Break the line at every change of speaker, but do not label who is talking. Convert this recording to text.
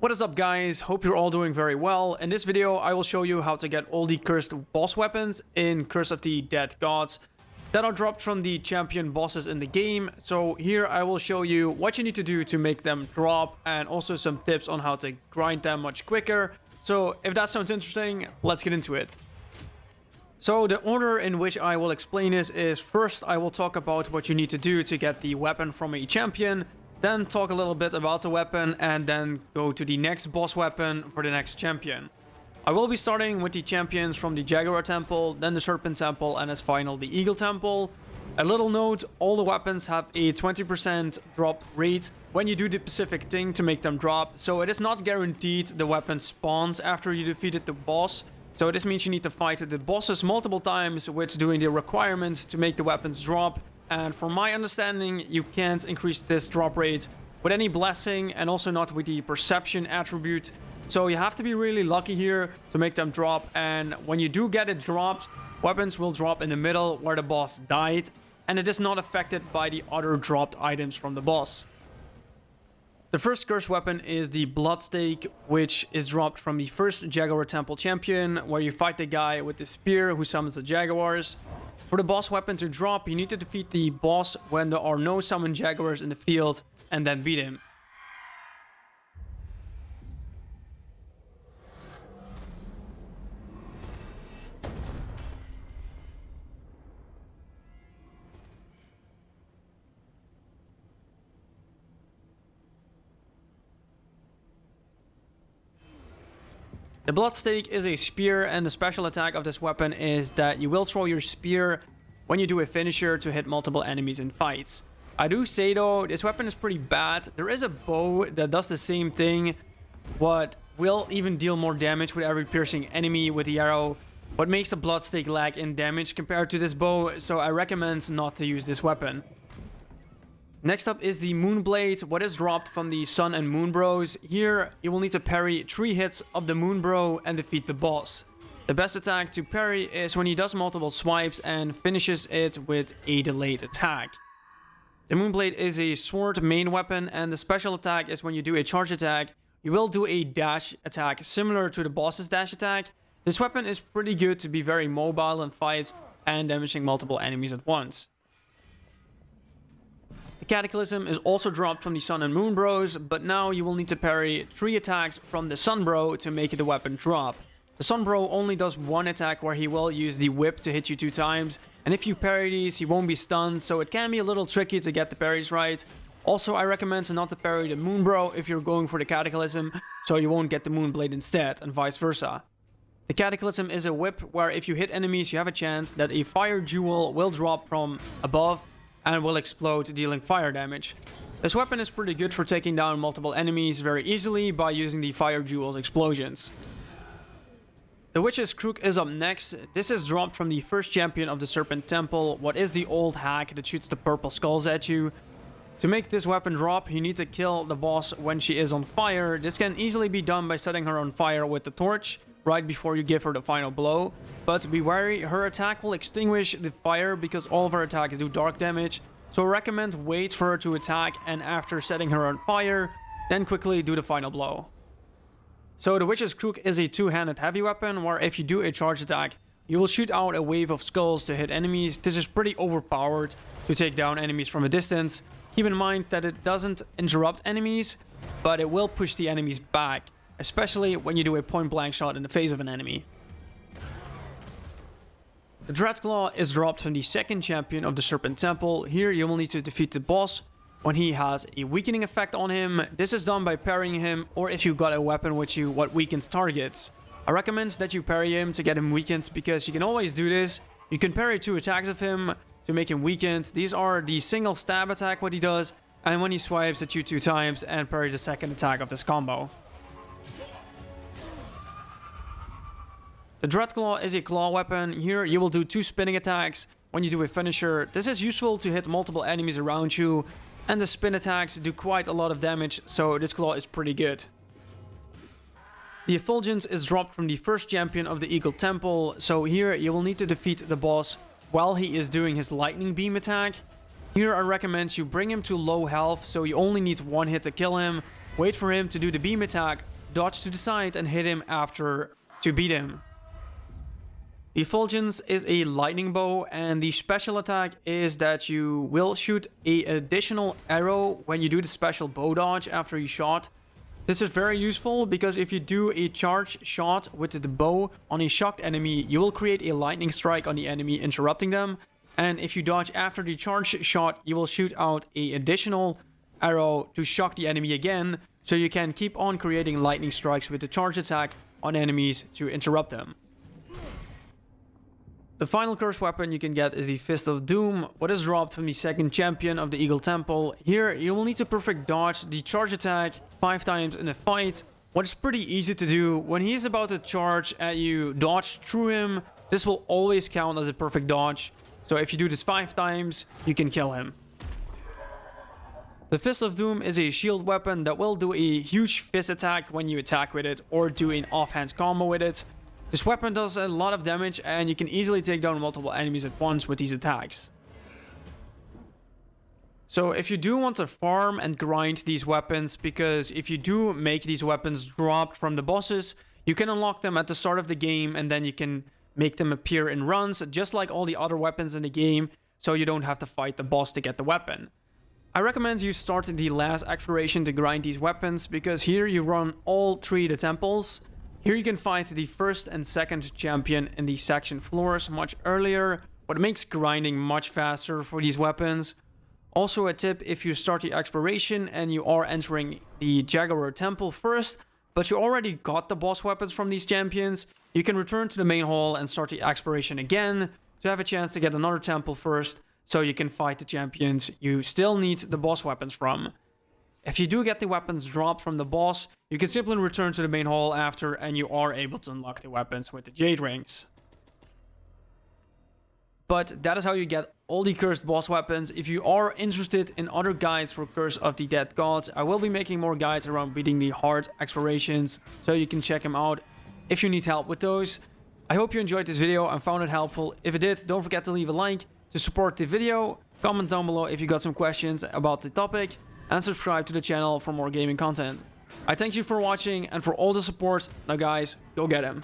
What is up, guys? Hope you're all doing very well. In this video I will show you how to get all the cursed boss weapons in Curse of the Dead Gods that are dropped from the champion bosses in the game. So here I will show you what you need to do to make them drop and also some tips on how to grind them much quicker. So if that sounds interesting, let's get into it. So the order in which I will explain this is, first I will talk about what you need to do to get the weapon from a champion, then talk a little bit about the weapon, and then go to the next boss weapon for the next champion. I will be starting with the champions from the Jaguar Temple, then the Serpent Temple, and as final the Eagle Temple. A little note, all the weapons have a 20% drop rate when you do the specific thing to make them drop, so it is not guaranteed the weapon spawns after you defeated the boss. So this means you need to fight the bosses multiple times with doing the requirement to make the weapons drop. And from my understanding, you can't increase this drop rate with any blessing and also not with the perception attribute. So you have to be really lucky here to make them drop. And when you do get it dropped, weapons will drop in the middle where the boss died. And it is not affected by the other dropped items from the boss. The first curse weapon is the Bloodstake, which is dropped from the first Jaguar Temple champion, where you fight the guy with the spear who summons the Jaguars. For the boss weapon to drop, you need to defeat the boss when there are no summoned Jaguars in the field, and then beat him. The Bloodstake is a spear, and the special attack of this weapon is that you will throw your spear when you do a finisher to hit multiple enemies in fights. I do say though, this weapon is pretty bad. There is a bow that does the same thing, but will even deal more damage with every piercing enemy with the arrow. What makes the Bloodstake lag in damage compared to this bow, so I recommend not to use this weapon. Next up is the Moonblade, what is dropped from the Sun and Moon Bros. Here, you will need to parry 3 hits of the Moon Bro and defeat the boss. The best attack to parry is when he does multiple swipes and finishes it with a delayed attack. The Moonblade is a sword main weapon, and the special attack is when you do a charge attack, you will do a dash attack similar to the boss's dash attack. This weapon is pretty good to be very mobile in fights and damaging multiple enemies at once. The Cataclysm is also dropped from the Sun and Moon Bros, but now you will need to parry 3 attacks from the Sun Bro to make the weapon drop. The Sun Bro only does 1 attack where he will use the whip to hit you 2 times, and if you parry these, he won't be stunned, so it can be a little tricky to get the parries right. Also, I recommend not to parry the Moon Bro if you're going for the Cataclysm, so you won't get the Moonblade instead, and vice versa. The Cataclysm is a whip where if you hit enemies, you have a chance that a fire jewel will drop from above and will explode, dealing fire damage. This weapon is pretty good for taking down multiple enemies very easily by using the fire jewel's explosions. The Witch's Crook is up next. This is dropped from the first champion of the Serpent Temple, what is the old hack that shoots the purple skulls at you. To make this weapon drop, you need to kill the boss when she is on fire. This can easily be done by setting her on fire with the torch right before you give her the final blow, but be wary, her attack will extinguish the fire because all of her attacks do dark damage, so I recommend wait for her to attack and after setting her on fire, then quickly do the final blow. So the Witch's Crook is a 2-handed heavy weapon where if you do a charge attack, you will shoot out a wave of skulls to hit enemies. This is pretty overpowered to take down enemies from a distance. Keep in mind that it doesn't interrupt enemies, but it will push the enemies back, especially when you do a point-blank shot in the face of an enemy. The Dreadclaw is dropped from the second champion of the Serpent Temple. Here you will need to defeat the boss when he has a weakening effect on him. This is done by parrying him, or if you got a weapon with you what weakens targets. I recommend that you parry him to get him weakened because you can always do this. You can parry 2 attacks of him to make him weakened. These are the single stab attack what he does, and when he swipes at you 2 times, and parry the second attack of this combo. The Dreadclaw is a claw weapon. Here you will do 2 spinning attacks when you do a finisher. This is useful to hit multiple enemies around you, and the spin attacks do quite a lot of damage, so this claw is pretty good. The Effulgence is dropped from the first champion of the Eagle Temple, so here you will need to defeat the boss while he is doing his lightning beam attack. Here I recommend you bring him to low health, so you only need 1 hit to kill him, wait for him to do the beam attack, dodge to the side and hit him after to beat him. The Effulgence is a lightning bow, and the special attack is that you will shoot an additional arrow when you do the special bow dodge after you shot. This is very useful because if you do a charge shot with the bow on a shocked enemy, you will create a lightning strike on the enemy, interrupting them. And if you dodge after the charge shot, you will shoot out an additional arrow to shock the enemy again, so you can keep on creating lightning strikes with the charge attack on enemies to interrupt them. The final curse weapon you can get is the Fist of Doom, what is dropped from the second champion of the Eagle Temple. Here, you will need to perfect dodge the charge attack 5 times in a fight, what is pretty easy to do. When he is about to charge at you, dodge through him. This will always count as a perfect dodge. So if you do this 5 times, you can kill him. The Fist of Doom is a shield weapon that will do a huge fist attack when you attack with it or do an offhand combo with it. This weapon does a lot of damage and you can easily take down multiple enemies at once with these attacks. So if you do want to farm and grind these weapons, because if you do make these weapons drop from the bosses, you can unlock them at the start of the game and then you can make them appear in runs, just like all the other weapons in the game, so you don't have to fight the boss to get the weapon. I recommend you start the last exploration to grind these weapons, because here you run all 3 the temples. Here you can fight the first and second champion in the section floors much earlier, what makes grinding much faster for these weapons. Also a tip, if you start the exploration and you are entering the Jaguar Temple first, but you already got the boss weapons from these champions, you can return to the main hall and start the exploration again to have a chance to get another temple first, so you can fight the champions you still need the boss weapons from. If you do get the weapons dropped from the boss, you can simply return to the main hall after and you are able to unlock the weapons with the Jade Rings. But that is how you get all the cursed boss weapons. If you are interested in other guides for Curse of the Dead Gods, I will be making more guides around beating the hard explorations, so you can check them out if you need help with those. I hope you enjoyed this video and found it helpful. If it did, don't forget to leave a like to support the video, comment down below if you got some questions about the topic, and subscribe to the channel for more gaming content. I thank you for watching and for all the support. Now guys, go get him.